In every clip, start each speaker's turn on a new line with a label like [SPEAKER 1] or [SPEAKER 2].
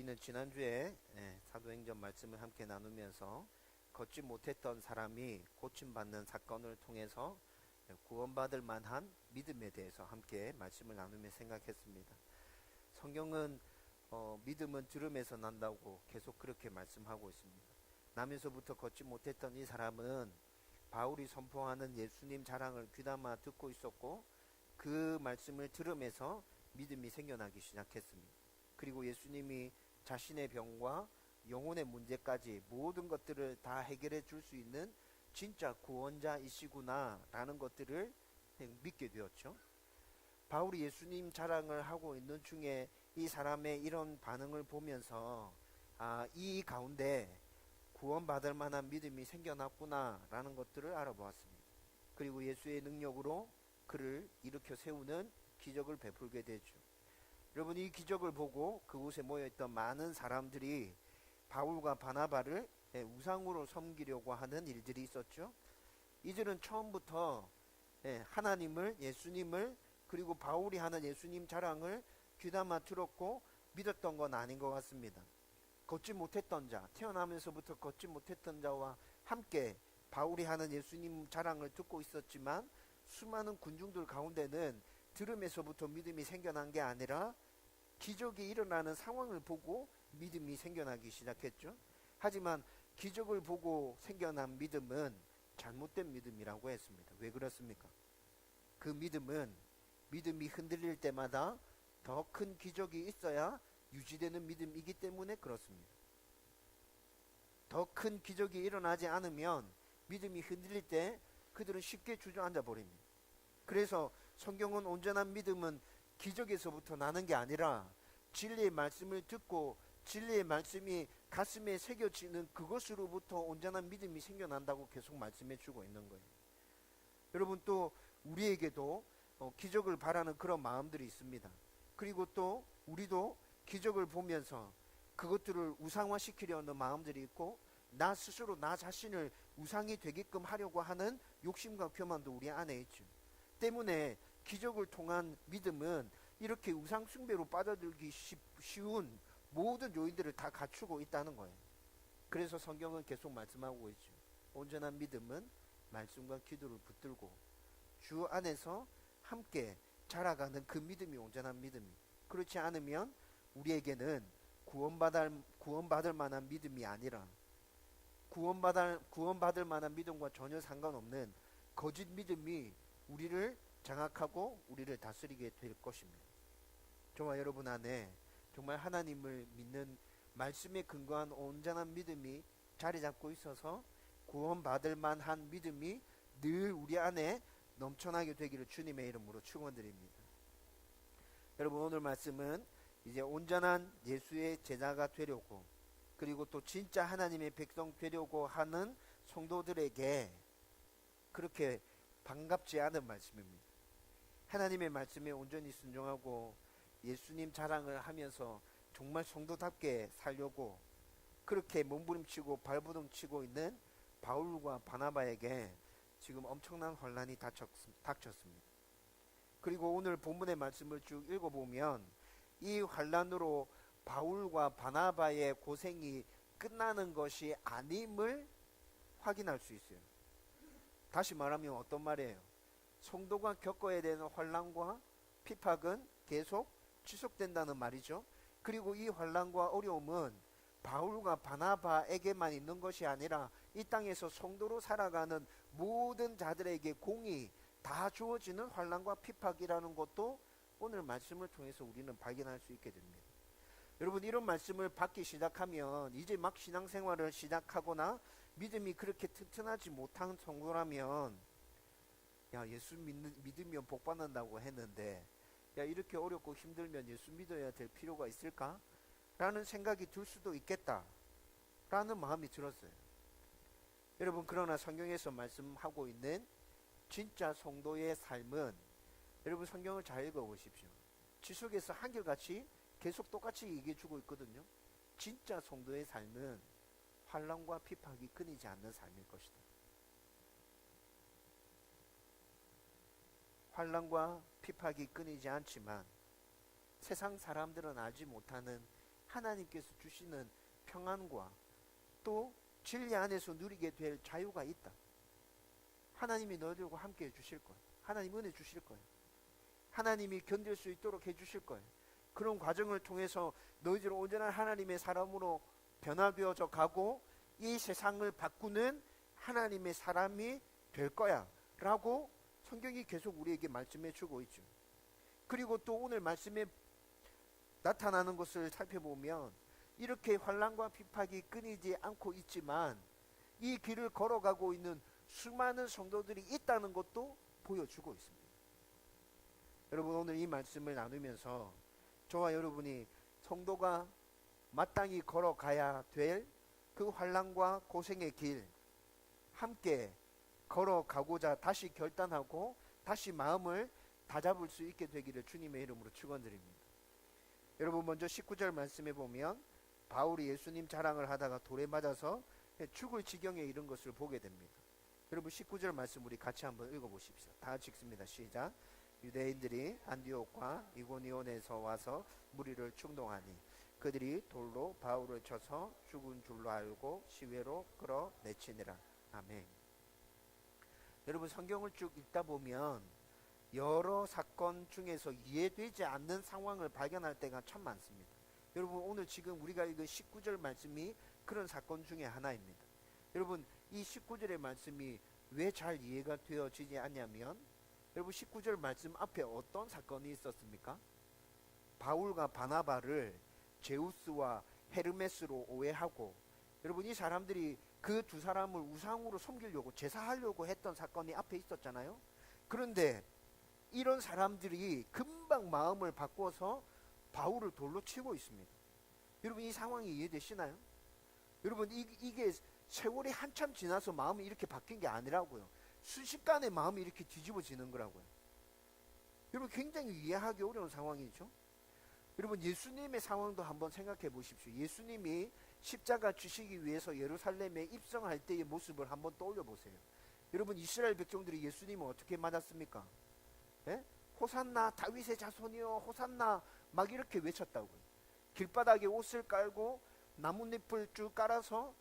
[SPEAKER 1] 우리는 지난주에 사도행전 말씀을 함께 나누면서 걷지 못했던 사람이 고침받는 사건을 통해서 구원받을 만한 믿음에 대해서 함께 말씀을 나누며 생각했습니다. 성경은 믿음은 들음에서 난다고 계속 그렇게 말씀하고 있습니다. 나면서부터 걷지 못했던 이 사람은 바울이 선포하는 예수님 자랑을 귀담아 듣고 있었고, 그 말씀을 들으면서 믿음이 생겨나기 시작했습니다. 그리고 예수님이 자신의 병과 영혼의 문제까지 모든 것들을 다 해결해 줄 수 있는 진짜 구원자이시구나 라는 것들을 믿게 되었죠. 바울이 예수님 자랑을 하고 있는 중에 이 사람의 이런 반응을 보면서 이 가운데 구원받을 만한 믿음이 생겨났구나 라는 것들을 알아보았습니다. 그리고 예수의 능력으로 그를 일으켜 세우는 기적을 베풀게 되죠. 여러분, 이 기적을 보고 그곳에 모여있던 많은 사람들이 바울과 바나바를 우상으로 섬기려고 하는 일들이 있었죠. 이들은 처음부터 하나님을, 예수님을, 그리고 바울이 하는 예수님 자랑을 귀담아 들었고 믿었던 건 아닌 것 같습니다. 걷지 못했던 자, 태어나면서부터 걷지 못했던 자와 함께 바울이 하는 예수님 자랑을 듣고 있었지만, 수많은 군중들 가운데는 들음에서부터 믿음이 생겨난 게 아니라 기적이 일어나는 상황을 보고 믿음이 생겨나기 시작했죠. 하지만 기적을 보고 생겨난 믿음은 잘못된 믿음이라고 했습니다. 왜 그렇습니까? 그 믿음은 믿음이 흔들릴 때마다 더 큰 기적이 있어야 유지되는 믿음이기 때문에 그렇습니다. 더 큰 기적이 일어나지 않으면 믿음이 흔들릴 때 그들은 쉽게 주저앉아 버립니다. 그래서 성경은 온전한 믿음은 기적에서부터 나는 게 아니라 진리의 말씀을 듣고 진리의 말씀이 가슴에 새겨지는 그것으로부터 온전한 믿음이 생겨난다고 계속 말씀해 주고 있는 거예요. 여러분, 또 우리에게도 기적을 바라는 그런 마음들이 있습니다. 그리고 또 우리도 기적을 보면서 그것들을 우상화시키려는 마음들이 있고, 나 스스로 나 자신을 우상이 되게끔 하려고 하는 욕심과 교만도 우리 안에 있죠. 때문에 기적을 통한 믿음은 이렇게 우상 숭배로 빠져들기 쉬운 모든 요인들을 다 갖추고 있다는 거예요. 그래서 성경은 계속 말씀하고 있죠. 온전한 믿음은 말씀과 기도를 붙들고 주 안에서 함께 자라가는 그 믿음이 온전한 믿음이에요. 그렇지 않으면 우리에게는 구원받을 만한 믿음이 아니라 구원받을 만한 믿음과 전혀 상관없는 거짓 믿음이 우리를 장악하고 우리를 다스리게 될 것입니다. 저와 여러분 안에 정말 하나님을 믿는 말씀에 근거한 온전한 믿음이 자리 잡고 있어서 구원받을 만한 믿음이 늘 우리 안에 넘쳐나게 되기를 주님의 이름으로 축원드립니다. 여러분, 오늘 말씀은 이제 온전한 예수의 제자가 되려고, 그리고 또 진짜 하나님의 백성 되려고 하는 성도들에게 그렇게 반갑지 않은 말씀입니다. 하나님의 말씀에 온전히 순종하고 예수님 자랑을 하면서 정말 성도답게 살려고 그렇게 몸부림치고 발버둥치고 있는 바울과 바나바에게 지금 엄청난 혼란이 닥쳤습니다. 그리고 오늘 본문의 말씀을 쭉 읽어보면 이 혼란으로 바울과 바나바의 고생이 끝나는 것이 아님을 확인할 수 있어요. 다시 말하면 어떤 말이에요? 성도가 겪어야 되는 혼란과 핍박은 계속 지속된다는 말이죠. 그리고 이 혼란과 어려움은 바울과 바나바에게만 있는 것이 아니라 이 땅에서 성도로 살아가는 모든 자들에게 공이 다 주어지는 혼란과 핍박이라는 것도 오늘 말씀을 통해서 우리는 발견할 수 있게 됩니다. 여러분, 이런 말씀을 받기 시작하면 이제 막 신앙생활을 시작하거나 믿음이 그렇게 튼튼하지 못한 성도라면, 야, 예수 믿으면 복 받는다고 했는데, 야, 이렇게 어렵고 힘들면 예수 믿어야 될 필요가 있을까? 라는 생각이 들 수도 있겠다 라는 마음이 들었어요. 여러분, 그러나 성경에서 말씀하고 있는 진짜 성도의 삶은, 여러분 성경을 잘 읽어보십시오. 지속해서 한결같이 계속 똑같이 얘기해 주고 있거든요. 진짜 성도의 삶은 환난과 핍박이 끊이지 않는 삶일 것이다. 환난과 핍박이 끊이지 않지만 세상 사람들은 알지 못하는 하나님께서 주시는 평안과 또 진리 안에서 누리게 될 자유가 있다. 하나님이 너희들과 함께 해주실 거예요. 하나님 은혜 주실 거예요. 하나님이 견딜 수 있도록 해주실 거예요. 그런 과정을 통해서 너희들은 온전한 하나님의 사람으로 변화되어져 가고 이 세상을 바꾸는 하나님의 사람이 될 거야 라고 성경이 계속 우리에게 말씀해 주고 있죠. 그리고 또 오늘 말씀에 나타나는 것을 살펴보면 이렇게 환난과 핍박이 끊이지 않고 있지만 이 길을 걸어가고 있는 수많은 성도들이 있다는 것도 보여주고 있습니다. 여러분, 오늘 이 말씀을 나누면서 저와 여러분이 성도가 마땅히 걸어가야 될 그 환난과 고생의 길 함께 걸어가고자 다시 결단하고 다시 마음을 다잡을 수 있게 되기를 주님의 이름으로 축원드립니다. 여러분, 먼저 19절 말씀해 보면 바울이 예수님 자랑을 하다가 돌에 맞아서 죽을 지경에 이른 것을 보게 됩니다. 여러분, 19절 말씀 우리 같이 한번 읽어보십시오. 다 같이 읽습니다. 시작. 유대인들이 안디옥과 이고니온에서 와서 무리를 충동하니 그들이 돌로 바울을 쳐서 죽은 줄로 알고 시외로 끌어내치니라. 아멘. 여러분, 성경을 쭉 읽다 보면 여러 사건 중에서 이해되지 않는 상황을 발견할 때가 참 많습니다. 여러분, 오늘 지금 우리가 읽은 19절 말씀이 그런 사건 중에 하나입니다. 여러분, 이 19절의 말씀이 왜 잘 이해가 되어지지 않냐면 여러분, 19절 말씀 앞에 어떤 사건이 있었습니까? 바울과 바나바를 제우스와 헤르메스로 오해하고 여러분, 이 사람들이 그 두 사람을 우상으로 섬기려고 제사하려고 했던 사건이 앞에 있었잖아요. 그런데 이런 사람들이 금방 마음을 바꿔서 바울을 돌로 치고 있습니다. 여러분, 이 상황이 이해되시나요? 여러분, 이게 세월이 한참 지나서 마음이 이렇게 바뀐 게 아니라고요. 순식간에 마음이 이렇게 뒤집어지는 거라고요. 여러분, 굉장히 이해하기 어려운 상황이죠. 여러분, 예수님의 상황도 한번 생각해 보십시오. 예수님이 십자가 주시기 위해서 예루살렘에 입성할 때의 모습을 한번 떠올려 보세요. 여러분, 이스라엘 백성들이 예수님을 어떻게 맞았습니까? 예? 호산나 다윗의 자손이여 호산나 막 이렇게 외쳤다고요. 길바닥에 옷을 깔고 나뭇잎을 쭉 깔아서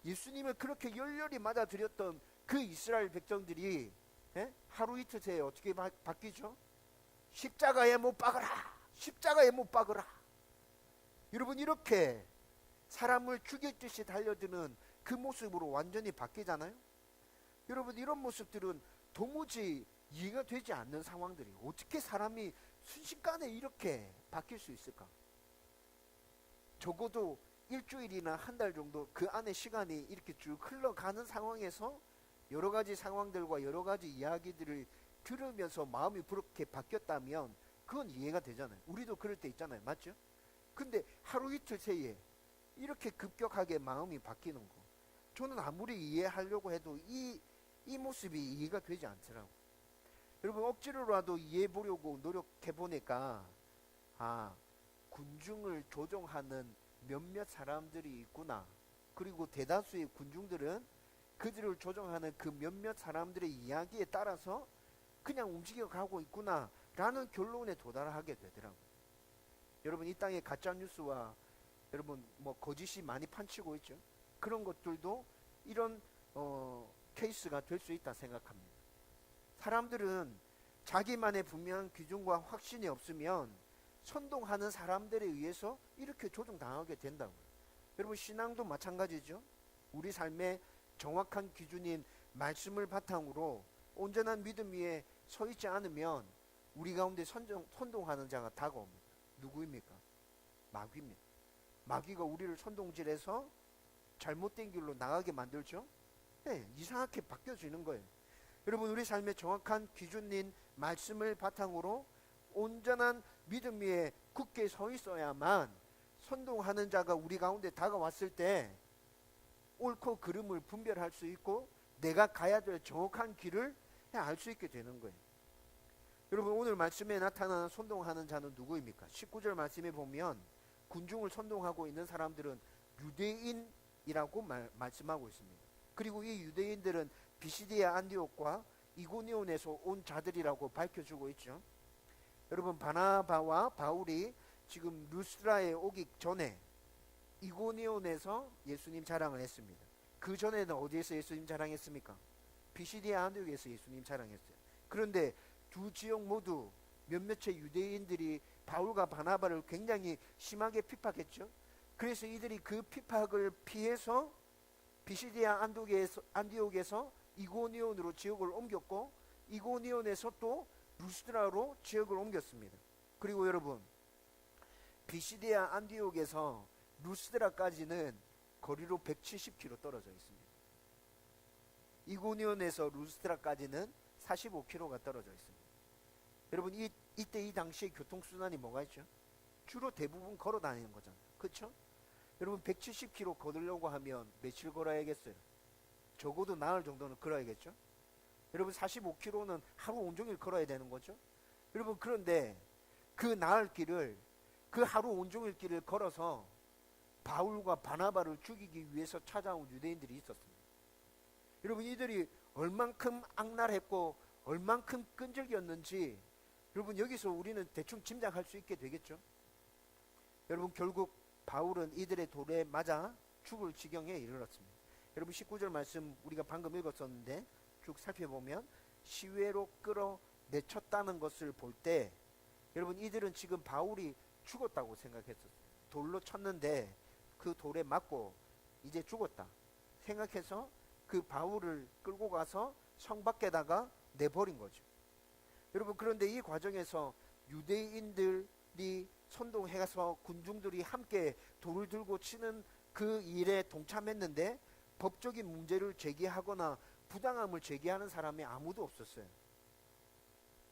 [SPEAKER 1] 예수님을 그렇게 열렬히 맞아들였던 그 이스라엘 백성들이 하루 이틀 새에 어떻게 바뀌죠? 십자가에 못 박으라! 십자가에 못 박으라! 여러분, 이렇게 사람을 죽일 듯이 달려드는 그 모습으로 완전히 바뀌잖아요. 여러분, 이런 모습들은 도무지 이해가 되지 않는 상황들이 어떻게 사람이 순식간에 이렇게 바뀔 수 있을까? 적어도 일주일이나 한 달 정도 그 안에 시간이 이렇게 쭉 흘러가는 상황에서 여러 가지 상황들과 여러 가지 이야기들을 들으면서 마음이 그렇게 바뀌었다면 그건 이해가 되잖아요. 우리도 그럴 때 있잖아요. 맞죠? 근데 하루 이틀 새에 이렇게 급격하게 마음이 바뀌는 거, 저는 아무리 이해하려고 해도 이 모습이 이해가 되지 않더라고. 여러분, 억지로라도 이해해 보려고 노력해 보니까 군중을 조종하는 몇몇 사람들이 있구나. 그리고 대다수의 군중들은 그들을 조종하는 그 몇몇 사람들의 이야기에 따라서 그냥 움직여 가고 있구나 라는 결론에 도달하게 되더라고요. 여러분, 이 땅에 가짜 뉴스와 여러분 거짓이 많이 판치고 있죠. 그런 것들도 이런 케이스가 될 수 있다 생각합니다. 사람들은 자기만의 분명한 기준과 확신이 없으면 선동하는 사람들에 의해서 이렇게 조종당하게 된다고요. 여러분, 신앙도 마찬가지죠. 우리 삶의 정확한 기준인 말씀을 바탕으로 온전한 믿음 위에 서 있지 않으면 우리 가운데 선동하는 자가 다가옵니다. 누구입니까? 마귀입니다. 마귀가 우리를 선동질해서 잘못된 길로 나가게 만들죠. 네, 이상하게 바뀌어지는 거예요. 여러분, 우리 삶의 정확한 기준인 말씀을 바탕으로 온전한 믿음 위에 굳게 서 있어야만 선동하는 자가 우리 가운데 다가왔을 때 옳고 그름을 분별할 수 있고 내가 가야 될 정확한 길을 알 수 있게 되는 거예요. 여러분, 오늘 말씀에 나타나는 선동하는 자는 누구입니까? 19절 말씀에 보면 군중을 선동하고 있는 사람들은 유대인이라고 말씀하고 있습니다. 그리고 이 유대인들은 비시디아 안디옥과 이고니온에서 온 자들이라고 밝혀주고 있죠. 여러분, 바나바와 바울이 지금 루스드라에 오기 전에 이고니온에서 예수님 자랑을 했습니다. 그 전에는 어디에서 예수님 자랑했습니까? 비시디아 안디옥에서 예수님 자랑했어요. 그런데 두 지역 모두 몇몇의 유대인들이 바울과 바나바를 굉장히 심하게 핍박했죠. 그래서 이들이 그 핍박을 피해서 비시디아 안디옥에서 이고니온으로 지역을 옮겼고, 이고니온에서 또 루스드라로 지역을 옮겼습니다. 그리고 여러분, 비시디아 안디옥에서 루스드라까지는 거리로 170km 떨어져 있습니다. 이고니온에서 루스드라까지는 45km가 떨어져 있습니다. 여러분, 이때 이 당시의 교통수단이 뭐가 있죠? 주로 대부분 걸어 다니는 거잖아요. 그렇죠? 여러분, 170km 걸으려고 하면 며칠 걸어야겠어요? 적어도 나흘 정도는 걸어야겠죠? 여러분, 45km는 하루 온종일 걸어야 되는 거죠? 여러분, 그런데 그 나흘 길을, 그 하루 온종일 길을 걸어서 바울과 바나바를 죽이기 위해서 찾아온 유대인들이 있었습니다. 여러분, 이들이 얼만큼 악랄했고 얼만큼 끈질겼는지 여러분, 여기서 우리는 대충 짐작할 수 있게 되겠죠. 여러분, 결국 바울은 이들의 돌에 맞아 죽을 지경에 이르렀습니다. 여러분, 19절 말씀 우리가 방금 읽었었는데 쭉 살펴보면 시외로 끌어내쳤다는 것을 볼 때 여러분, 이들은 지금 바울이 죽었다고 생각했었어요. 돌로 쳤는데 그 돌에 맞고 이제 죽었다 생각해서 그 바울을 끌고 가서 성 밖에다가 내버린 거죠. 여러분, 그런데 이 과정에서 유대인들이 선동해서 군중들이 함께 돌을 들고 치는 그 일에 동참했는데 법적인 문제를 제기하거나 부당함을 제기하는 사람이 아무도 없었어요.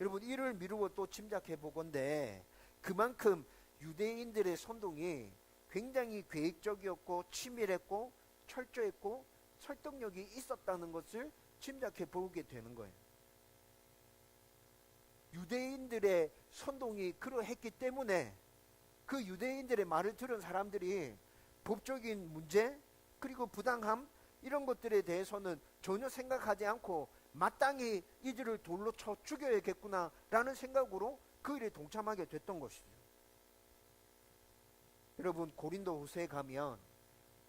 [SPEAKER 1] 여러분, 이를 미루고 또 짐작해 보건대 그만큼 유대인들의 선동이 굉장히 계획적이었고 치밀했고 철저했고 설득력이 있었다는 것을 짐작해 보게 되는 거예요. 유대인들의 선동이 그러했기 때문에 그 유대인들의 말을 들은 사람들이 법적인 문제 그리고 부당함 이런 것들에 대해서는 전혀 생각하지 않고 마땅히 이들을 돌로 쳐 죽여야겠구나 라는 생각으로 그 일에 동참하게 됐던 것이죠. 여러분, 고린도 후서에 가면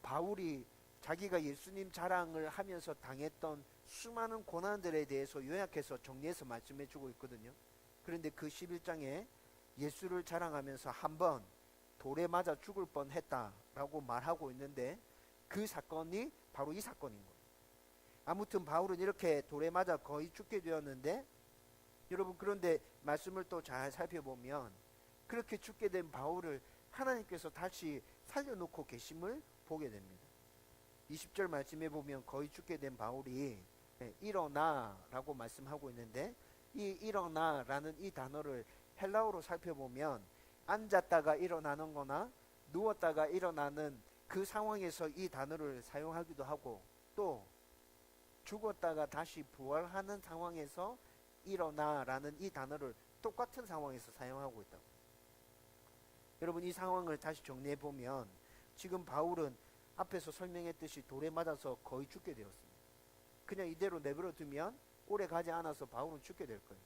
[SPEAKER 1] 바울이 자기가 예수님 자랑을 하면서 당했던 수많은 고난들에 대해서 요약해서 정리해서 말씀해 주고 있거든요. 그런데 그 11장에 예수를 자랑하면서 한번 돌에 맞아 죽을 뻔했다라고 말하고 있는데 그 사건이 바로 이 사건인 거예요. 아무튼 바울은 이렇게 돌에 맞아 거의 죽게 되었는데 여러분, 그런데 말씀을 또 잘 살펴보면 그렇게 죽게 된 바울을 하나님께서 다시 살려놓고 계심을 보게 됩니다. 20절 말씀에 보면 거의 죽게 된 바울이 일어나 라고 말씀하고 있는데 이 일어나 라는 이 단어를 헬라어로 살펴보면 앉았다가 일어나는 거나 누웠다가 일어나는 그 상황에서 이 단어를 사용하기도 하고 또 죽었다가 다시 부활하는 상황에서 일어나 라는 이 단어를 똑같은 상황에서 사용하고 있다고. 여러분, 이 상황을 다시 정리해 보면 지금 바울은 앞에서 설명했듯이 돌에 맞아서 거의 죽게 되었습니다. 그냥 이대로 내버려 두면 오래 가지 않아서 바울은 죽게 될 거예요.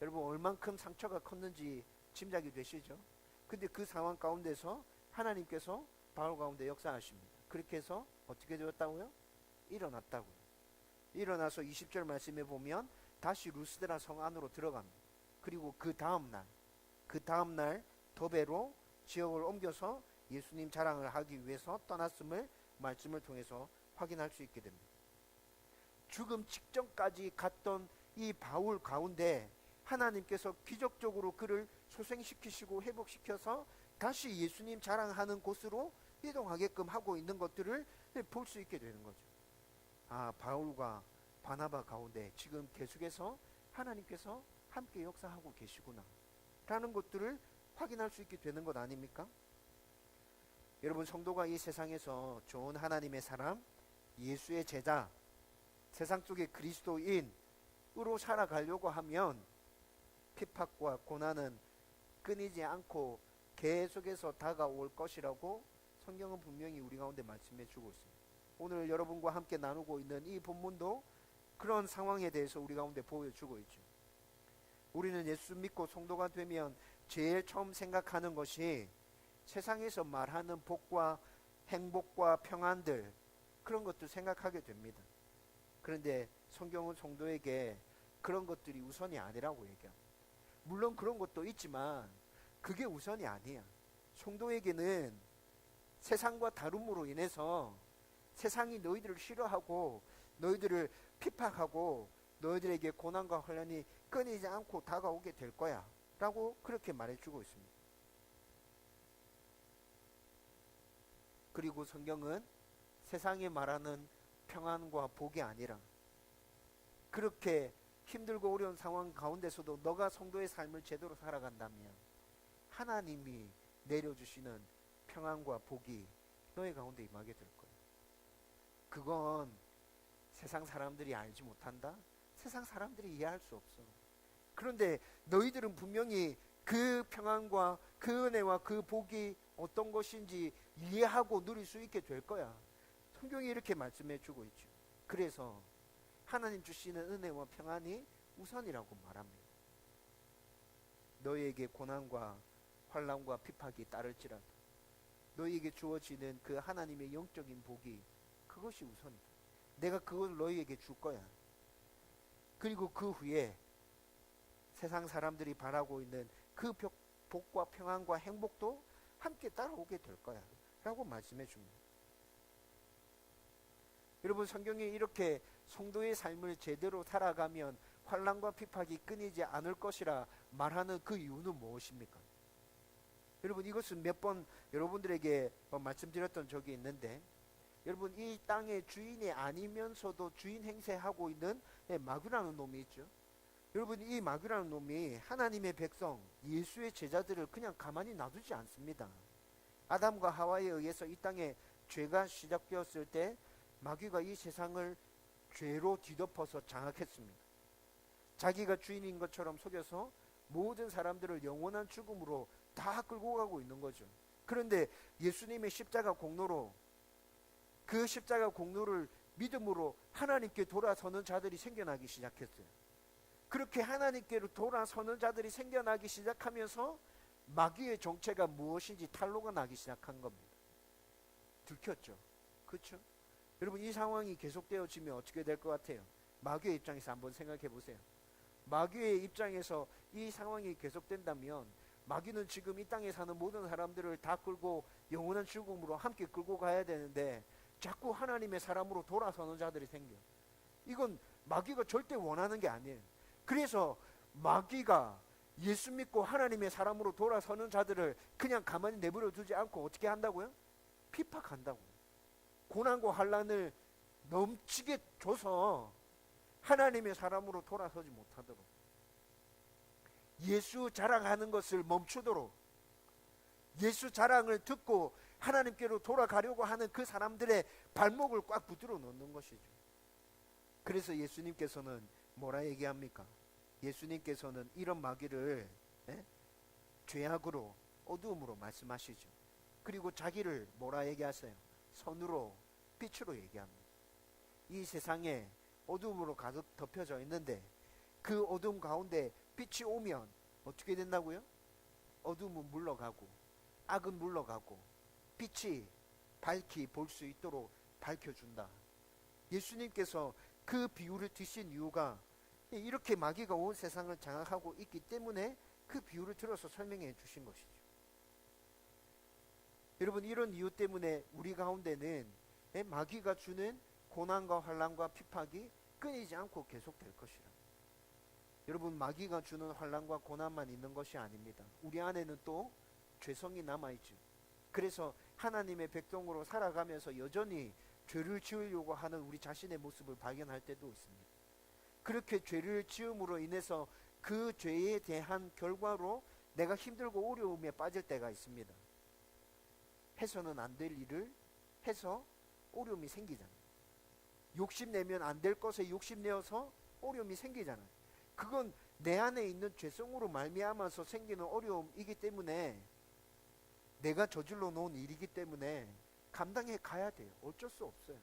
[SPEAKER 1] 여러분, 얼만큼 상처가 컸는지 짐작이 되시죠? 근데 그 상황 가운데서 하나님께서 바울 가운데 역사하십니다. 그렇게 해서 어떻게 되었다고요? 일어났다고요. 일어나서 20절 말씀에 보면 다시 루스드라 성 안으로 들어갑니다. 그리고 그 다음날 더베로 지역을 옮겨서 예수님 자랑을 하기 위해서 떠났음을 말씀을 통해서 확인할 수 있게 됩니다. 죽음 직전까지 갔던 이 바울 가운데 하나님께서 기적적으로 그를 소생시키시고 회복시켜서 다시 예수님 자랑하는 곳으로 이동하게끔 하고 있는 것들을 볼 수 있게 되는 거죠. 아, 바울과 바나바 가운데 지금 계속해서 하나님께서 함께 역사하고 계시구나 라는 것들을 확인할 수 있게 되는 것 아닙니까? 여러분, 성도가 이 세상에서 좋은 하나님의 사람, 예수의 제자, 세상 속의 그리스도인으로 살아가려고 하면 핍박과 고난은 끊이지 않고 계속해서 다가올 것이라고 성경은 분명히 우리 가운데 말씀해 주고 있습니다. 오늘 여러분과 함께 나누고 있는 이 본문도 그런 상황에 대해서 우리 가운데 보여주고 있죠. 우리는 예수 믿고 성도가 되면 제일 처음 생각하는 것이 세상에서 말하는 복과 행복과 평안들, 그런 것들 생각하게 됩니다. 그런데 성경은 성도에게 그런 것들이 우선이 아니라고 얘기합니다. 물론 그런 것도 있지만 그게 우선이 아니야. 성도에게는 세상과 다름으로 인해서 세상이 너희들을 싫어하고 너희들을 핍박하고 너희들에게 고난과 혼란이 끊이지 않고 다가오게 될 거야 라고 그렇게 말해주고 있습니다. 그리고 성경은 세상이 말하는 평안과 복이 아니라 그렇게 힘들고 어려운 상황 가운데서도 너가 성도의 삶을 제대로 살아간다면 하나님이 내려주시는 평안과 복이 너의 가운데 임하게 될 거예요. 그건 세상 사람들이 알지 못한다? 세상 사람들이 이해할 수 없어. 그런데 너희들은 분명히 그 평안과 그 은혜와 그 복이 어떤 것인지 이해하고 누릴 수 있게 될 거야. 성경이 이렇게 말씀해 주고 있죠. 그래서 하나님 주시는 은혜와 평안이 우선이라고 말합니다. 너희에게 고난과 환난과 핍박이 따를지라도 너희에게 주어지는 그 하나님의 영적인 복이 그것이 우선이다. 내가 그걸 너희에게 줄 거야. 그리고 그 후에 세상 사람들이 바라고 있는 그 복과 평안과 행복도 함께 따라오게 될 거야 라고 말씀해 줍니다. 여러분, 성경이 이렇게 성도의 삶을 제대로 살아가면 환난과 핍박이 끊이지 않을 것이라 말하는 그 이유는 무엇입니까? 여러분, 이것은 몇 번 여러분들에게 말씀드렸던 적이 있는데, 여러분, 이 땅의 주인이 아니면서도 주인 행세하고 있는 마귀라는 놈이 있죠. 여러분, 이 마귀라는 놈이 하나님의 백성 예수의 제자들을 그냥 가만히 놔두지 않습니다. 아담과 하와에 의해서 이 땅에 죄가 시작되었을 때 마귀가 이 세상을 죄로 뒤덮어서 장악했습니다. 자기가 주인인 것처럼 속여서 모든 사람들을 영원한 죽음으로 다 끌고 가고 있는 거죠. 그런데 예수님의 십자가 공로로, 그 십자가 공로를 믿음으로 하나님께 돌아서는 자들이 생겨나기 시작했어요. 그렇게 하나님께로 돌아서는 자들이 생겨나기 시작하면서 마귀의 정체가 무엇인지 탄로가 나기 시작한 겁니다. 들켰죠. 그렇죠? 여러분, 이 상황이 계속되어지면 어떻게 될 것 같아요? 마귀의 입장에서 한번 생각해 보세요. 마귀의 입장에서 이 상황이 계속된다면 마귀는 지금 이 땅에 사는 모든 사람들을 다 끌고 영원한 죽음으로 함께 끌고 가야 되는데 자꾸 하나님의 사람으로 돌아서는 자들이 생겨. 이건 마귀가 절대 원하는 게 아니에요. 그래서 마귀가 예수 믿고 하나님의 사람으로 돌아서는 자들을 그냥 가만히 내버려 두지 않고 어떻게 한다고요? 핍박한다고. 고난과 환난을 넘치게 줘서 하나님의 사람으로 돌아서지 못하도록, 예수 자랑하는 것을 멈추도록, 예수 자랑을 듣고 하나님께로 돌아가려고 하는 그 사람들의 발목을 꽉 붙들어 놓는 것이죠. 그래서 예수님께서는 뭐라 얘기합니까? 예수님께서는 이런 마귀를 죄악으로, 어두움으로 말씀하시죠. 그리고 자기를 뭐라 얘기하세요? 선으로, 빛으로 얘기합니다. 이 세상에 어두움으로 가득 덮여져 있는데 그 어두움 가운데 빛이 오면 어떻게 된다고요? 어두움은 물러가고 악은 물러가고 빛이 밝히 볼 수 있도록 밝혀준다. 예수님께서 그 비유를 드신 이유가 이렇게 마귀가 온 세상을 장악하고 있기 때문에 그 비유를 들어서 설명해 주신 것이죠. 여러분, 이런 이유 때문에 우리 가운데는 마귀가 주는 고난과 환난과 핍박이 끊이지 않고 계속될 것이라. 여러분, 마귀가 주는 환난과 고난만 있는 것이 아닙니다. 우리 안에는 또 죄성이 남아있죠. 그래서 하나님의 백성으로 살아가면서 여전히 죄를 지으려고 하는 우리 자신의 모습을 발견할 때도 있습니다. 그렇게 죄를 지음으로 인해서 그 죄에 대한 결과로 내가 힘들고 어려움에 빠질 때가 있습니다. 해서는 안 될 일을 해서 어려움이 생기잖아요. 욕심내면 안 될 것에 욕심내어서 어려움이 생기잖아요. 그건 내 안에 있는 죄성으로 말미암아서 생기는 어려움이기 때문에, 내가 저질러 놓은 일이기 때문에 감당해 가야 돼요. 어쩔 수 없어요.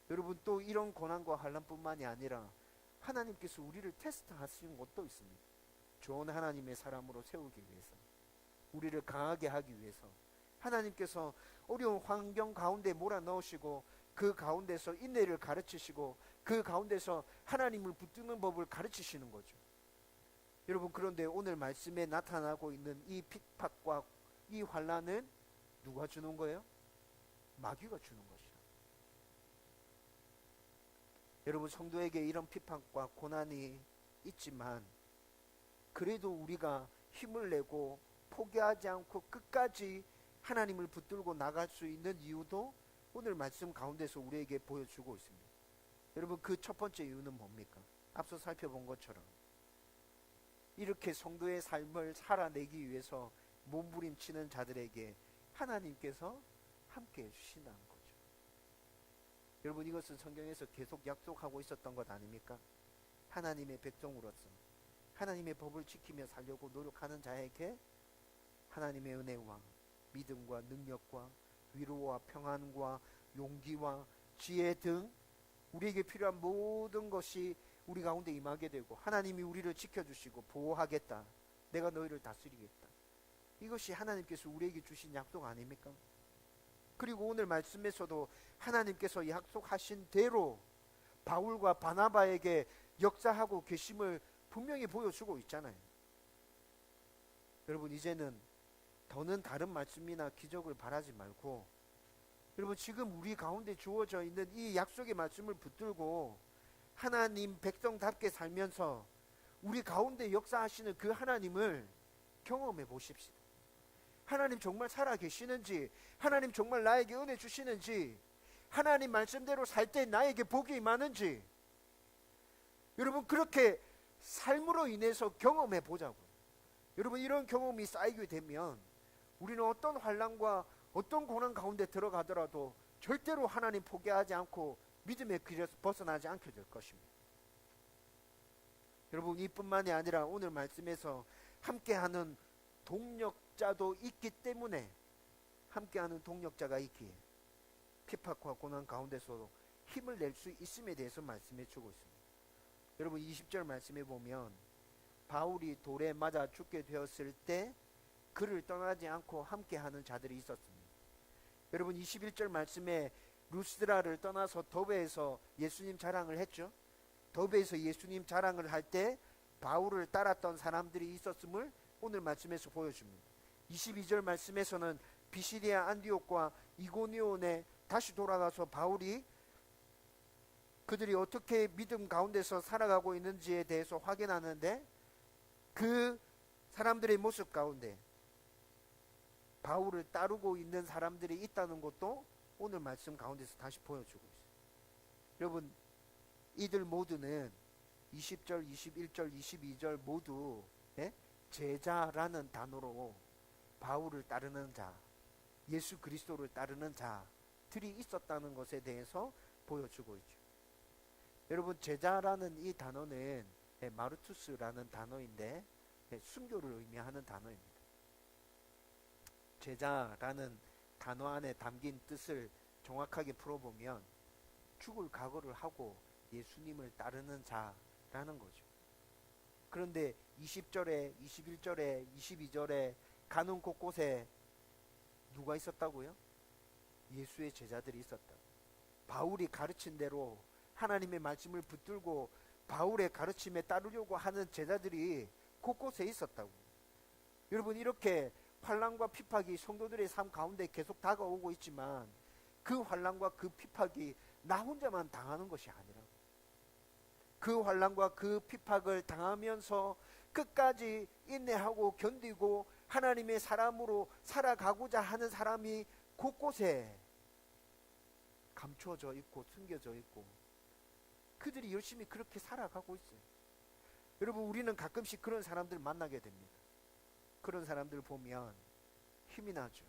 [SPEAKER 1] 여러분, 또 이런 고난과 환난뿐만이 아니라 하나님께서 우리를 테스트하시는 것도 있습니다. 좋은 하나님의 사람으로 세우기 위해서, 우리를 강하게 하기 위해서, 하나님께서 어려운 환경 가운데 몰아넣으시고 그 가운데서 인내를 가르치시고 그 가운데서 하나님을 붙드는 법을 가르치시는 거죠. 여러분, 그런데 오늘 말씀에 나타나고 있는 이 핍박과 이 환난은 누가 주는 거예요? 마귀가 주는 것이다. 여러분, 성도에게 이런 핍박과 고난이 있지만 그래도 우리가 힘을 내고 포기하지 않고 끝까지 하나님을 붙들고 나갈 수 있는 이유도 오늘 말씀 가운데서 우리에게 보여주고 있습니다. 여러분, 그 첫 번째 이유는 뭡니까? 앞서 살펴본 것처럼 이렇게 성도의 삶을 살아내기 위해서 몸부림치는 자들에게 하나님께서 함께 해주신다는 거죠. 여러분, 이것은 성경에서 계속 약속하고 있었던 것 아닙니까? 하나님의 백성으로서 하나님의 법을 지키며 살려고 노력하는 자에게 하나님의 은혜와 믿음과 능력과 위로와 평안과 용기와 지혜 등 우리에게 필요한 모든 것이 우리 가운데 임하게 되고 하나님이 우리를 지켜주시고 보호하겠다. 내가 너희를 다스리겠다. 이것이 하나님께서 우리에게 주신 약속 아닙니까? 그리고 오늘 말씀에서도 하나님께서 약속하신 대로 바울과 바나바에게 역사하고 계심을 분명히 보여주고 있잖아요. 여러분, 이제는 더는 다른 말씀이나 기적을 바라지 말고 여러분, 지금 우리 가운데 주어져 있는 이 약속의 말씀을 붙들고 하나님 백성답게 살면서 우리 가운데 역사하시는 그 하나님을 경험해 보십시다. 하나님 정말 살아계시는지, 하나님 정말 나에게 은혜 주시는지, 하나님 말씀대로 살 때 나에게 복이 임하는지, 여러분, 그렇게 삶으로 인해서 경험해 보자고요. 여러분, 이런 경험이 쌓이게 되면 우리는 어떤 환난과 어떤 고난 가운데 들어가더라도 절대로 하나님 포기하지 않고 믿음의 길에서 벗어나지 않게 될 것입니다. 여러분, 이뿐만이 아니라 오늘 말씀에서 함께하는 동력자도 있기 때문에 함께하는 동력자가 있기에 핍박과 고난 가운데서도 힘을 낼 수 있음에 대해서 말씀해 주고 있습니다. 여러분, 20절 말씀해 보면 바울이 돌에 맞아 죽게 되었을 때 그를 떠나지 않고 함께하는 자들이 있었습니다. 여러분, 21절 말씀에 루스드라를 떠나서 더베에서 예수님 자랑을 했죠. 더베에서 예수님 자랑을 할 때 바울을 따랐던 사람들이 있었음을 오늘 말씀에서 보여줍니다. 22절 말씀에서는 비시리아 안디옥과 이고니온에 다시 돌아가서 바울이 그들이 어떻게 믿음 가운데서 살아가고 있는지에 대해서 확인하는데 그 사람들의 모습 가운데 바울을 따르고 있는 사람들이 있다는 것도 오늘 말씀 가운데서 다시 보여주고 있어요. 여러분, 이들 모두는 20절, 21절, 22절 모두 제자라는 단어로 바울을 따르는 자, 예수 그리스도를 따르는 자들이 있었다는 것에 대해서 보여주고 있죠. 여러분, 제자라는 이 단어는 마르투스라는 단어인데 순교를 의미하는 단어입니다. 제자라는 단어 안에 담긴 뜻을 정확하게 풀어보면 죽을 각오를 하고 예수님을 따르는 자라는 거죠. 그런데 20절에 21절에 22절에 가는 곳곳에 누가 있었다고요? 예수의 제자들이 있었다. 바울이 가르친 대로 하나님의 말씀을 붙들고 바울의 가르침에 따르려고 하는 제자들이 곳곳에 있었다고. 여러분, 이렇게 환난과 핍박이 성도들의 삶 가운데 계속 다가오고 있지만 그 환난과 그 핍박이 나 혼자만 당하는 것이 아니라 그 환난과 그 핍박을 당하면서 끝까지 인내하고 견디고 하나님의 사람으로 살아가고자 하는 사람이 곳곳에 감추어져 있고 숨겨져 있고 그들이 열심히 그렇게 살아가고 있어요. 여러분, 우리는 가끔씩 그런 사람들 만나게 됩니다. 그런 사람들 보면 힘이 나죠.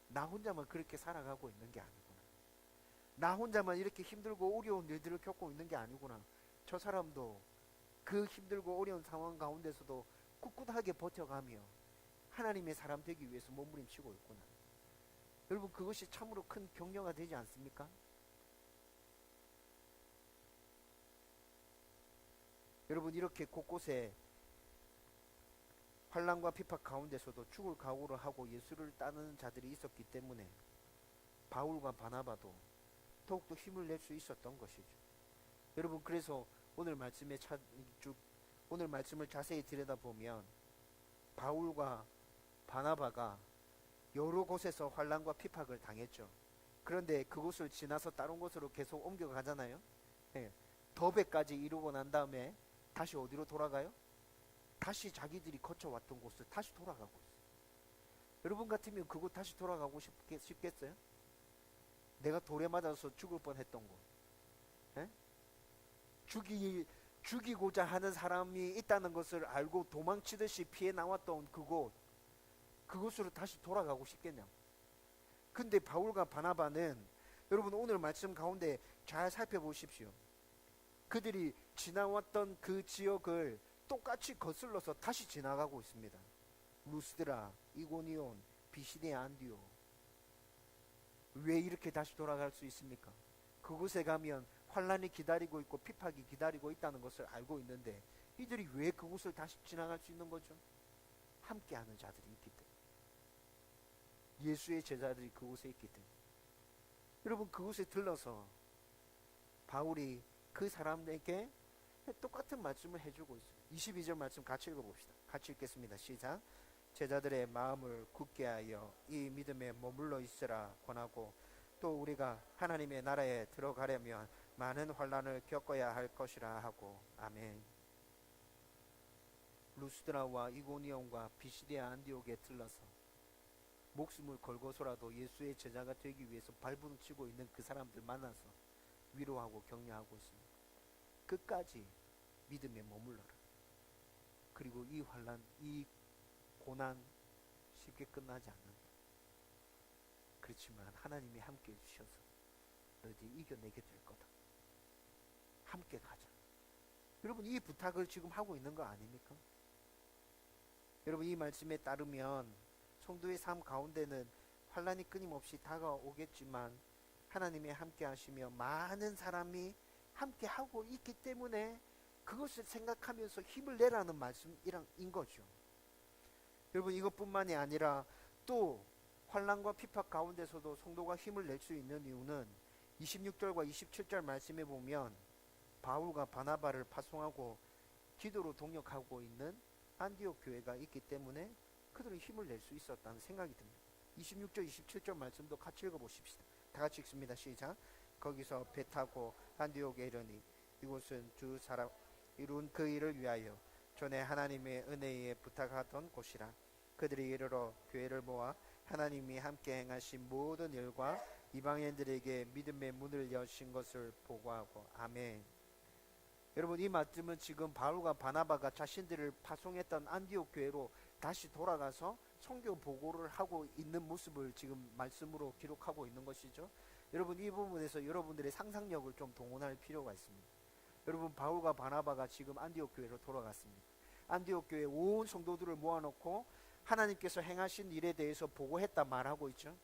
[SPEAKER 1] 나 혼자만 그렇게 살아가고 있는 게 아니구나. 나 혼자만 이렇게 힘들고 어려운 일들을 겪고 있는 게 아니구나. 저 사람도 그 힘들고 어려운 상황 가운데서도 꿋꿋하게 버텨가며 하나님의 사람 되기 위해서 몸부림치고 있구나. 여러분, 그것이 참으로 큰 격려가 되지 않습니까? 여러분, 이렇게 곳곳에 환난과 핍박 가운데서도 죽을 각오를 하고 예수를 따르는 자들이 있었기 때문에 바울과 바나바도 더욱더 힘을 낼 수 있었던 것이죠. 여러분, 그래서 오늘 오늘 말씀을 자세히 들여다보면 바울과 바나바가 여러 곳에서 환난과 핍박을 당했죠. 그런데 그곳을 지나서 다른 곳으로 계속 옮겨가잖아요. 예, 더베까지 이루고 난 다음에 다시 어디로 돌아가요? 다시 자기들이 거쳐왔던 곳을 다시 돌아가고 있어요. 여러분 같으면 그곳 다시 돌아가고 싶겠어요? 내가 돌에 맞아서 죽을 뻔했던 곳, 예? 죽이고자 하는 사람이 있다는 것을 알고 도망치듯이 피해 나왔던 그곳으로 다시 돌아가고 싶겠냐? 근데 바울과 바나바는, 여러분 오늘 말씀 가운데 잘 살펴보십시오. 그들이 지나왔던 그 지역을 똑같이 거슬러서 다시 지나가고 있습니다. 루스드라, 이고니온, 비시디아, 안디오. 왜 이렇게 다시 돌아갈 수 있습니까? 그곳에 가면 환란이 기다리고 있고 핍박이 기다리고 있다는 것을 알고 있는데 이들이 왜 그곳을 다시 지나갈 수 있는 거죠? 함께하는 자들이 있기 때문에. 예수의 제자들이 그곳에 있기 때문에. 여러분, 그곳에 들러서 바울이 그 사람에게 똑같은 말씀을 해주고 있어요. 22절 말씀 같이 읽어봅시다. 같이 읽겠습니다. 시작. 제자들의 마음을 굳게 하여 이 믿음에 머물러 있으라 권하고, 또 우리가 하나님의 나라에 들어가려면 많은 환난을 겪어야 할 것이라 하고. 아멘. 루스드라와 이고니온과 비시디아 안디옥에 들러서 목숨을 걸고서라도 예수의 제자가 되기 위해서 발부둥치고 있는 그 사람들 만나서 위로하고 격려하고 있습니다. 끝까지 믿음에 머물러라. 그리고 이 환난, 이 고난 쉽게 끝나지 않는다. 그렇지만 하나님이 함께 해주셔서 너희들이 이겨내게 될 거다. 함께 가자. 여러분, 이 부탁을 지금 하고 있는 거 아닙니까? 여러분, 이 말씀에 따르면 성도의 삶 가운데는 환난이 끊임없이 다가오겠지만 하나님이 함께 하시며 많은 사람이 함께 하고 있기 때문에 그것을 생각하면서 힘을 내라는 말씀인 거죠. 여러분, 이것뿐만이 아니라 또 환난과 핍박 가운데서도 성도가 힘을 낼 수 있는 이유는 26절과 27절 말씀에 보면 바울과 바나바를 파송하고 기도로 동역하고 있는 안디옥 교회가 있기 때문에 그들은 힘을 낼 수 있었다는 생각이 듭니다. 26절 27절 말씀도 같이 읽어보십시다. 다 같이 읽습니다. 시작. 거기서 배 타고 안디옥에 이르니 이곳은 주 사람 이룬 그 일을 위하여 전에 하나님의 은혜에 부탁하던 곳이라. 그들이 이르러 교회를 모아 하나님이 함께 행하신 모든 일과 이방인들에게 믿음의 문을 여신 것을 보고하고. 아멘. 여러분, 이 말씀은 지금 바울과 바나바가 자신들을 파송했던 안디옥 교회로 다시 돌아가서 선교 보고를 하고 있는 모습을 지금 말씀으로 기록하고 있는 것이죠. 여러분, 이 부분에서 여러분들의 상상력을 좀 동원할 필요가 있습니다. 여러분, 바울과 바나바가 지금 안디옥 교회로 돌아갔습니다. 안디옥 교회 온 성도들을 모아놓고 하나님께서 행하신 일에 대해서 보고했다 말하고 있죠.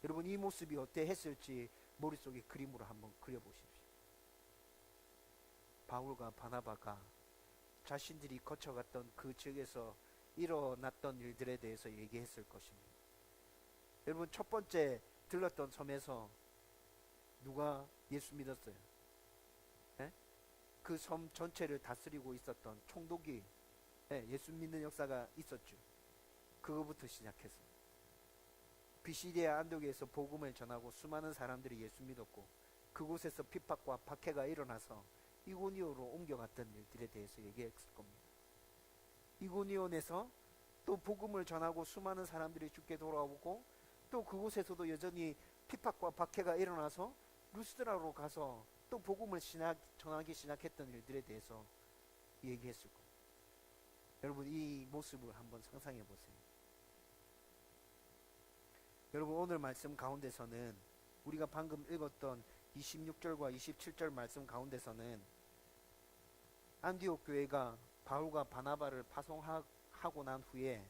[SPEAKER 1] 여러분, 이 모습이 어때 했을지 머릿속에 그림으로 한번 그려보십시오. 바울과 바나바가 자신들이 거쳐갔던 그 지역에서 일어났던 일들에 대해서 얘기했을 것입니다. 여러분, 첫 번째 들렀던 섬에서 누가 예수 믿었어요? 그 섬 전체를 다스리고 있었던 총독이 예수 믿는 역사가 있었죠. 그거부터 시작했습니다. 비시디아 안독에서 복음을 전하고 수많은 사람들이 예수 믿었고, 그곳에서 핍박과 박해가 일어나서 이고니온으로 옮겨갔던 일들에 대해서 얘기했을 겁니다. 이고니온에서 또 복음을 전하고 수많은 사람들이 죽게 돌아오고, 또 그곳에서도 여전히 핍박과 박해가 일어나서 루스드라로 가서 또 복음을 전하기 시작했던 일들에 대해서 얘기했을 겁니다. 여러분, 이 모습을 한번 상상해 보세요. 여러분, 오늘 말씀 가운데서는 우리가 방금 읽었던 26절과 27절 말씀 가운데서는 안디옥 교회가 바울과 바나바를 파송하고 난 후에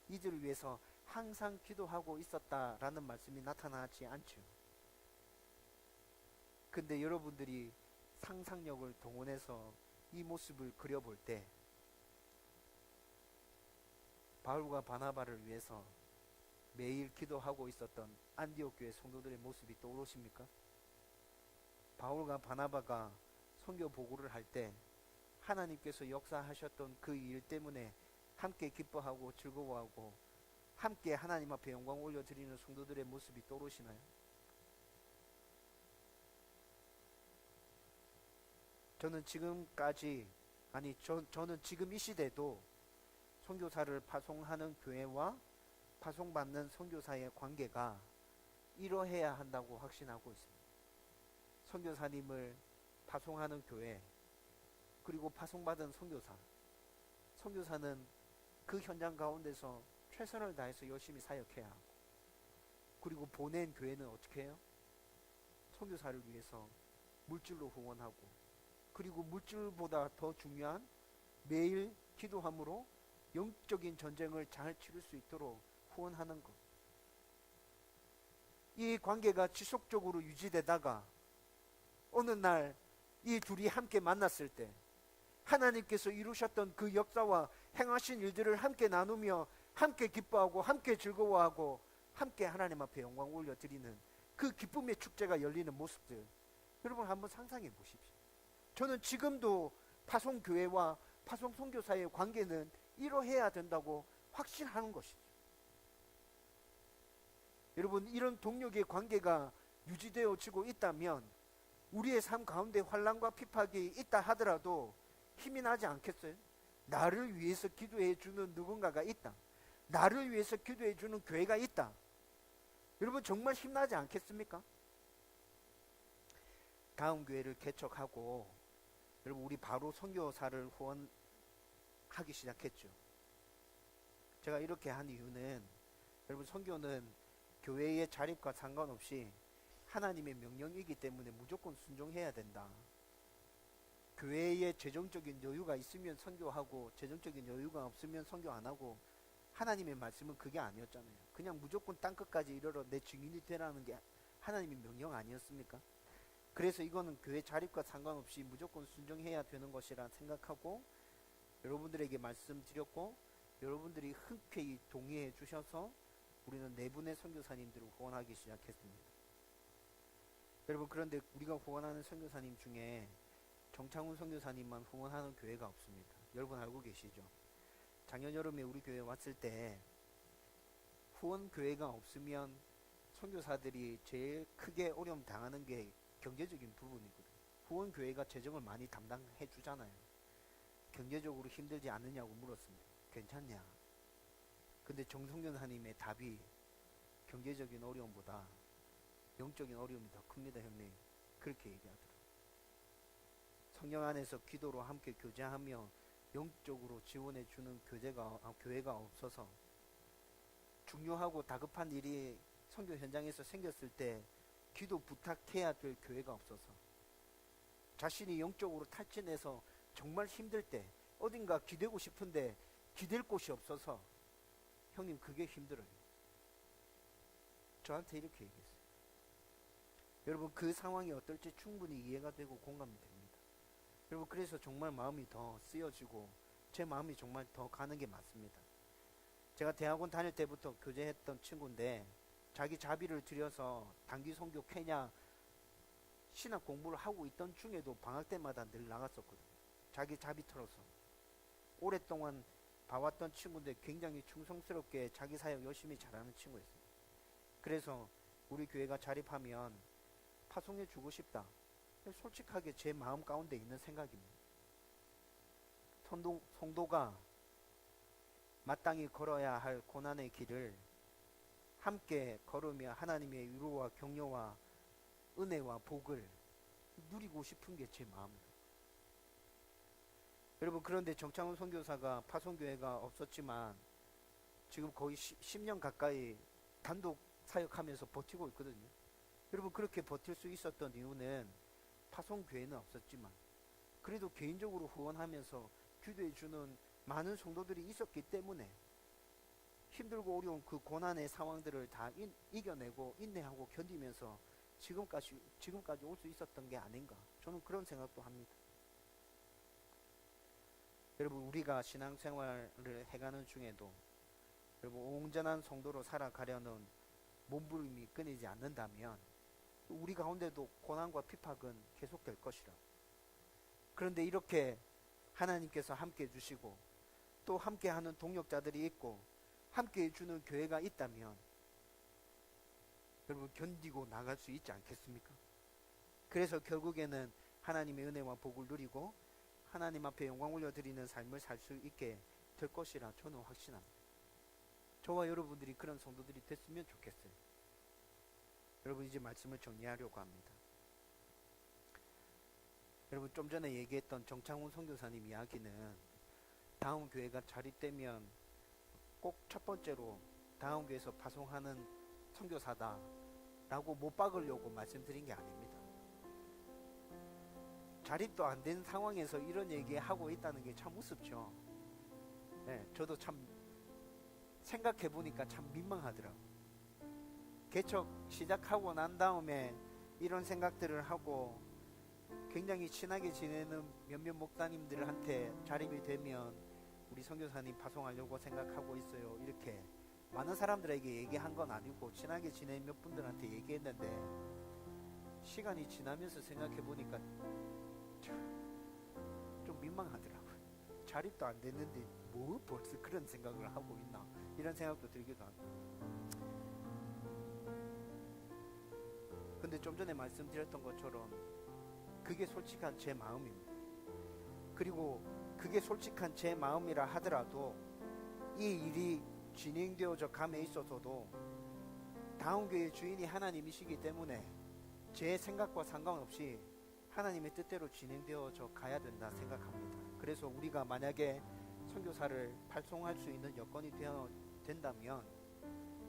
[SPEAKER 1] 이들을 위해서 항상 기도하고 있었다라는 말씀이 나타나지 않죠. 근데 여러분들이 상상력을 동원해서 이 모습을 그려볼 때 바울과 바나바를 위해서 매일 기도하고 있었던 안디옥 교회 성도들의 모습이 떠오르십니까? 바울과 바나바가 선교 보고를 할 때 하나님께서 역사하셨던 그 일 때문에 함께 기뻐하고 즐거워하고 함께 하나님 앞에 영광 올려드리는 성도들의 모습이 떠오르시나요? 저는 지금까지, 저는 지금 이 시대도 선교사를 파송하는 교회와 파송받는 선교사의 관계가 이러해야 한다고 확신하고 있습니다. 선교사님을 파송하는 교회, 그리고 파송받은 선교사, 선교사는 그 현장 가운데서 최선을 다해서 열심히 사역해야 하고, 그리고 보낸 교회는 어떻게 해요? 선교사를 위해서 물질로 후원하고, 그리고 물질보다 더 중요한 매일 기도함으로 영적인 전쟁을 잘 치를 수 있도록 후원하는 것. 이 관계가 지속적으로 유지되다가 어느 날 이 둘이 함께 만났을 때 하나님께서 이루셨던 그 역사와 행하신 일들을 함께 나누며 함께 기뻐하고 함께 즐거워하고 함께 하나님 앞에 영광 올려드리는 그 기쁨의 축제가 열리는 모습들, 여러분 한번 상상해 보십시오. 저는 지금도 파송교회와 파송선교사의 관계는 이러해야 된다고 확신하는 것이죠. 여러분, 이런 동력의 관계가 유지되어지고 있다면 우리의 삶 가운데 환난과 핍박이 있다 하더라도 힘이 나지 않겠어요? 나를 위해서 기도해 주는 누군가가 있다, 나를 위해서 기도해 주는 교회가 있다, 여러분 정말 힘나지 않겠습니까? 다음 교회를 개척하고 여러분 우리 바로 선교사를 후원하기 시작했죠. 제가 이렇게 한 이유는 여러분 선교는 교회의 자립과 상관없이 하나님의 명령이기 때문에 무조건 순종해야 된다. 교회에 재정적인 여유가 있으면 선교하고 재정적인 여유가 없으면 선교 안 하고, 하나님의 말씀은 그게 아니었잖아요. 그냥 무조건 땅끝까지 이르러 내 증인이 되라는 게 하나님의 명령 아니었습니까? 그래서 이거는 교회 자립과 상관없이 무조건 순종해야 되는 것이라 생각하고 여러분들에게 말씀드렸고, 여러분들이 흔쾌히 동의해 주셔서 우리는 4분의 선교사님들을 후원하기 시작했습니다. 여러분, 그런데 우리가 후원하는 선교사님 중에 정창훈 선교사님만 후원하는 교회가 없습니다. 여러분 알고 계시죠? 작년 여름에 우리 교회에 왔을 때 후원 교회가 없으면 선교사들이 제일 크게 어려움 당하는 게 경제적인 부분이거든요. 후원 교회가 재정을 많이 담당해 주잖아요. 경제적으로 힘들지 않느냐고 물었습니다. 괜찮냐? 근데 정성교사님의 답이 경제적인 어려움보다 영적인 어려움이 더 큽니다, 형님. 그렇게 얘기하더라고요. 성령 안에서 기도로 함께 교제하며 영적으로 지원해 주는 교회가 없어서 중요하고 다급한 일이 선교 현장에서 생겼을 때 기도 부탁해야 될 교회가 없어서, 자신이 영적으로 탈진해서 정말 힘들 때 어딘가 기대고 싶은데 기댈 곳이 없어서 형님 그게 힘들어요. 저한테 이렇게 얘기했어요. 여러분 그 상황이 어떨지 충분히 이해가 되고 공감이 됩니다. 여러분 그래서 정말 마음이 더 쓰여지고 제 마음이 정말 더 가는 게 맞습니다. 제가 대학원 다닐 때부터 교제했던 친구인데 자기 자비를 들여서 단기 선교 케냐 신학 공부를 하고 있던 중에도 방학 때마다 늘 나갔었거든요. 자기 자비 털어서. 오랫동안 봐왔던 친구인데 굉장히 충성스럽게 자기 사역 열심히 잘하는 친구였습니다. 그래서 우리 교회가 자립하면 파송해 주고 싶다. 솔직하게 제 마음 가운데 있는 생각입니다. 성도가 마땅히 걸어야 할 고난의 길을 함께 걸으며 하나님의 위로와 격려와 은혜와 복을 누리고 싶은 게 제 마음입니다. 여러분 그런데 정창훈 선교사가 파송교회가 없었지만 지금 거의 10년 가까이 단독 사역하면서 버티고 있거든요. 여러분 그렇게 버틸 수 있었던 이유는 파송교회는 없었지만 그래도 개인적으로 후원하면서 기도해주는 많은 성도들이 있었기 때문에 힘들고 어려운 그 고난의 상황들을 다 이겨내고 인내하고 견디면서 지금까지 올 수 있었던 게 아닌가, 저는 그런 생각도 합니다. 여러분 우리가 신앙생활을 해가는 중에도 여러분, 온전한 성도로 살아가려는 몸부림이 끊이지 않는다면 우리 가운데도 고난과 핍박은 계속될 것이라. 그런데 이렇게 하나님께서 함께 해주시고 또 함께하는 동역자들이 있고 함께 해주는 교회가 있다면 여러분, 견디고 나갈 수 있지 않겠습니까? 그래서 결국에는 하나님의 은혜와 복을 누리고 하나님 앞에 영광 올려드리는 삶을 살 수 있게 될 것이라 저는 확신합니다. 저와 여러분들이 그런 성도들이 됐으면 좋겠어요. 여러분, 이제 말씀을 정리하려고 합니다. 여러분, 좀 전에 얘기했던 정창훈 선교사님 이야기는 다음 교회가 자립되면 꼭 첫 번째로 다음 교회에서 파송하는 선교사다 라고 못 박으려고 말씀드린 게 아닙니다. 자립도 안 된 상황에서 이런 얘기하고 있다는 게 참 우습죠. 네, 저도 참 생각해보니까 참 민망하더라고요. 개척 시작하고 난 다음에 이런 생각들을 하고 굉장히 친하게 지내는 몇몇 목사님들한테 자립이 되면 우리 선교사님 파송하려고 생각하고 있어요, 이렇게 많은 사람들에게 얘기한 건 아니고 친하게 지낸 몇 분들한테 얘기했는데 시간이 지나면서 생각해보니까 좀 민망하더라고요. 자립도 안 됐는데 뭐 벌써 그런 생각을 하고 있나, 이런 생각도 들기도 하고. 근데 좀 전에 말씀드렸던 것처럼 그게 솔직한 제 마음입니다. 그리고 그게 솔직한 제 마음이라 하더라도 이 일이 진행되어져 감에 있어서도 다음 교회의 주인이 하나님이시기 때문에 제 생각과 상관없이 하나님의 뜻대로 진행되어져 가야 된다 생각합니다. 그래서 우리가 만약에 선교사를 발송할 수 있는 여건이 된다면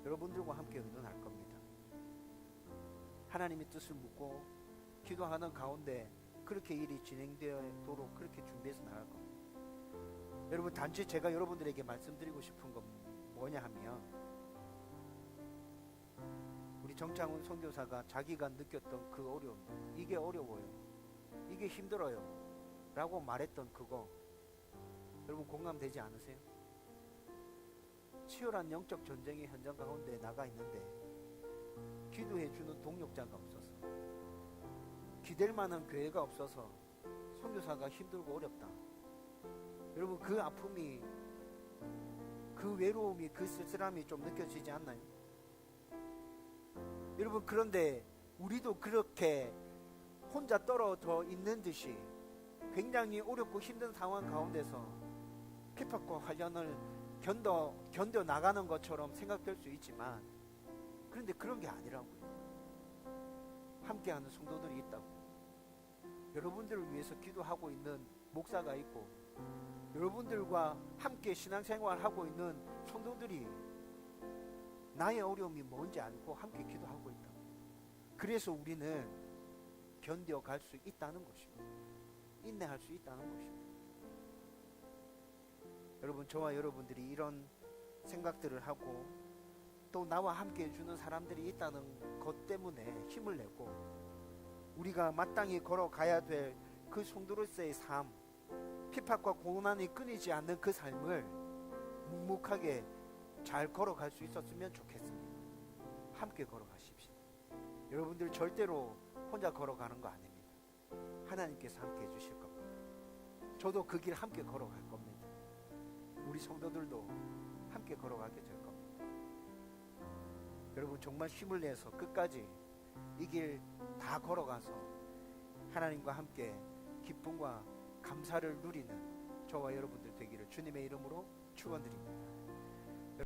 [SPEAKER 1] 여러분들과 함께 의논할 겁니다. 하나님의 뜻을 묻고 기도하는 가운데 그렇게 일이 진행되도록 그렇게 준비해서 나갈 겁니다. 여러분, 단지 제가 여러분들에게 말씀드리고 싶은 건 뭐냐 하면 우리 정창훈 선교사가 자기가 느꼈던 그 어려움, 이게 어려워요, 이게 힘들어요 라고 말했던 그거 여러분 공감되지 않으세요? 치열한 영적 전쟁의 현장 가운데 나가 있는데 기도해주는 동력자가 없어서, 기댈 만한 교회가 없어서 선교사가 힘들고 어렵다. 여러분, 그 아픔이, 그 외로움이, 그 쓸쓸함이 좀 느껴지지 않나요? 여러분, 그런데 우리도 그렇게 혼자 떨어져 있는 듯이 굉장히 어렵고 힘든 상황 가운데서 핍박과 환란을 견뎌 나가는 것처럼 생각될 수 있지만, 그런데 그런 게 아니라고요. 함께하는 성도들이 있다고. 여러분들을 위해서 기도하고 있는 목사가 있고 여러분들과 함께 신앙생활하고 있는 성도들이 나의 어려움이 뭔지 알고 함께 기도하고 있다. 그래서 우리는 견뎌갈 수 있다는 것입니다. 인내할 수 있다는 것입니다. 여러분, 저와 여러분들이 이런 생각들을 하고 또 나와 함께 해주는 사람들이 있다는 것 때문에 힘을 내고 우리가 마땅히 걸어가야 될 그 성도로서의 삶, 핍박과 고난이 끊이지 않는 그 삶을 묵묵하게 잘 걸어갈 수 있었으면 좋겠습니다. 함께 걸어가십시오. 여러분들 절대로 혼자 걸어가는 거 아닙니다. 하나님께서 함께 해주실 겁니다. 저도 그 길 함께 걸어갈 겁니다. 우리 성도들도 함께 걸어가게 될 겁니다. 여러분, 정말 힘을 내서 끝까지 이 길 다 걸어가서 하나님과 함께 기쁨과 감사를 누리는 저와 여러분들 되기를 주님의 이름으로 축원드립니다.